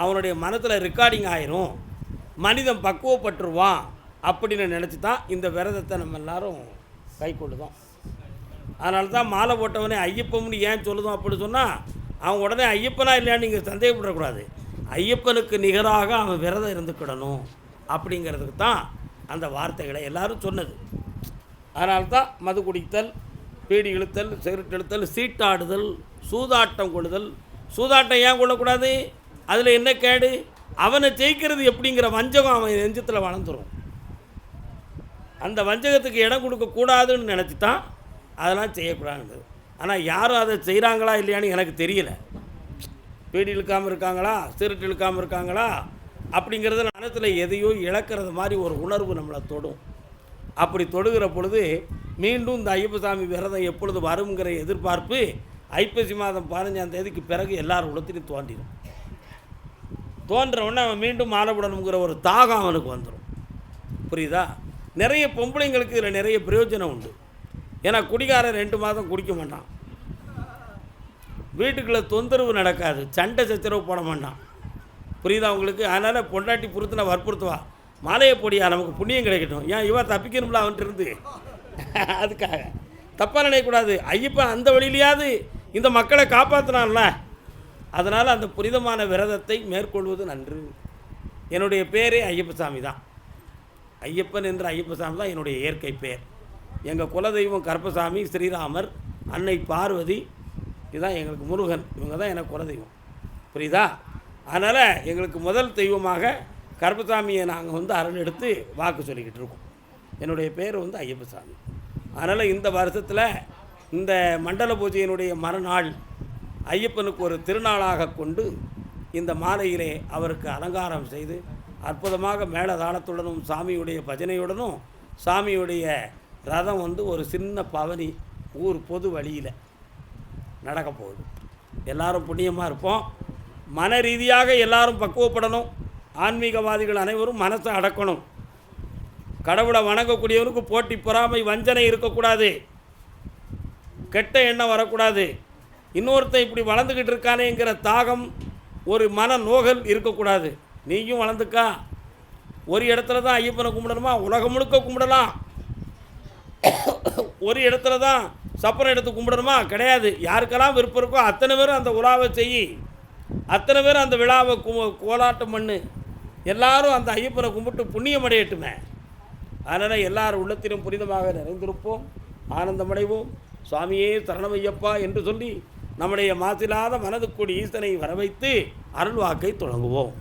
அவனுடைய மனத்தில் ரெக்கார்டிங் ஆயிரும், மனிதன் பக்குவப்பட்டுருவான் அப்படின்னு நினச்சி தான் இந்த விரதத்தை நம்ம எல்லாரும் கை கொள்ளுதோம். அதனால தான் மாலை போட்டவனே ஐயப்பன்னு ஏன் சொல்லுதோம் அப்படி சொன்னால், அவன் உடனே ஐயப்பனா இல்லையான்னு நீங்கள் சந்தேகப்படக்கூடாது. ஐயப்பனுக்கு நிகராக அவன் விரதம் இருந்துக்கிடணும் அப்படிங்கிறதுக்கு தான் அந்த வார்த்தைகளை எல்லாரும் சொன்னது. அதனால தான் மது குடித்தல், பீடி இழுத்தல், சிகரெட் இழுத்தல், சீட்டாடுதல், சூதாட்டம் கொள்ளுதல். சூதாட்டம் ஏன் கொள்ளக்கூடாது? அதில் என்ன கேடு? அவனை ஜெயிக்கிறது எப்படிங்கிற வஞ்சகம் அவன் நெஞ்சத்தில் வளர்ந்துடும். அந்த வஞ்சகத்துக்கு இடம் கொடுக்கக்கூடாதுன்னு நினச்சி தான் அதெல்லாம் செய்யக்கூடாது. ஆனால் யாரும் அதை செய்கிறாங்களா இல்லையான்னு எனக்கு தெரியல. பீடி இழுக்காமல் இருக்காங்களா, சிகரெட் இழுக்காமல் இருக்காங்களா அப்படிங்கிறத மனத்தில் எதையோ இழக்கிறது மாதிரி ஒரு உணர்வு நம்மளை தொடும். அப்படி தொடுகிற பொழுது மீண்டும் இந்த ஐயப்பசாமி விரதம் எப்பொழுது வருங்கிற எதிர்பார்ப்பு ஐப்பசி மாதம் 15ஆம் தேதிக்கு பிறகு எல்லார் உலகத்திலையும் தோன்றிடும். தோன்றவுடனே அவன் மீண்டும் மாலை விடணுங்கிற ஒரு தாகம் அவனுக்கு வந்துடும். புரியுதா? நிறைய பொம்பளைங்களுக்கு இதில் நிறைய பிரயோஜனம் உண்டு. ஏன்னா குடிகாரன் 2 மாதம் குடிக்க மாட்டான், வீட்டுக்குள்ளே தொந்தரவு நடக்காது, சண்டை சச்சரவு போட மாட்டான். புரியுதா உங்களுக்கு? அதனால் பொண்டாட்டி பொறுத்துனா வற்புறுத்துவா, மாலையை பொடியா நமக்கு புண்ணியம் கிடைக்கட்டும். ஏன் இவன் தப்பிக்கணும்ல அவன்கிட்ட இருந்து, அதுக்காக தப்பாக நினைக்கக்கூடாது. ஐயப்பன் அந்த வழியிலையாவது இந்த மக்களை காப்பாற்றினான்ல, அதனால் அந்த புனிதமான விரதத்தை மேற்கொள்வது நன்று. என்னுடைய பேரே ஐயப்பசாமி தான். ஐயப்பன் என்ற ஐயப்பசாமி தான் என்னுடைய இயற்கை பேர். எங்கள் குலதெய்வம் கருப்பசாமி, ஸ்ரீராமர், அன்னை பார்வதி, இதுதான் எங்களுக்கு முருகன், இவங்க தான் எனக்கு குலதெய்வம். புரியுதா? அதனால் எங்களுக்கு முதல் தெய்வமாக கருப்பசாமியை நாங்கள் அருள் எடுத்து வாக்கு சொல்லிக்கிட்டு இருக்கோம். என்னுடைய பேர் ஐயப்பசாமி. அதனால் இந்த வருஷத்தில் இந்த மண்டல பூஜையினுடைய மறுநாள் ஐயப்பனுக்கு ஒரு திருநாளாக கொண்டு இந்த மாலையிலே அவருக்கு அலங்காரம் செய்து அற்புதமாக மேளதாளத்துடனும் சாமியுடைய பஜனையுடனும் சாமியுடைய ரதம் ஒரு சின்ன பவனி ஊர் பொது வழியில் நடக்க போகுது. எல்லாரும் புண்ணியமாக இருப்போம். மன ரீதியாக எல்லாரும் பக்குவப்படணும். ஆன்மீகவாதிகள் அனைவரும் மனசை அடக்கணும். கடவுளை வணங்கக்கூடியவனுக்கு போட்டி, பொறாமை, வஞ்சனை இருக்கக்கூடாது. கெட்ட எண்ணம் வரக்கூடாது. இன்னொருத்தன் இப்படி வளர்ந்துக்கிட்டு இருக்கானேங்கிற தாகம், ஒரு மன நோகல் இருக்கக்கூடாது. நீயும் வளர்ந்துக்கா. ஒரு இடத்துல தான் ஐயப்பனை கும்பிடணுமா? உலகம் முழுக்க கும்பிடலாம். ஒரு இடத்துல தான் சப்பரம் எடுத்து கும்பிடணுமா? கிடையாது. யாருக்கெல்லாம் விருப்பம் இருக்கோ அத்தனை பேரும் அந்த உலாவை செய், அத்தனை பேரும் அந்த விழாவை கோலாட்டம் பண்ணு. எல்லாரும் அந்த ஐயப்பனை கும்பிட்டு புண்ணியம் அடையட்டுமே. அதனால் எல்லாரும் உள்ளத்திலும் புனிதமாக நிறைந்திருப்போம், ஆனந்தமடைவோம். சுவாமியே சரணமையப்பா என்று சொல்லி நம்முடைய மாசிலாத மனதுக்குடி ஈசனை வரவைத்து அருள்வாக்கை தொடங்குவோம்.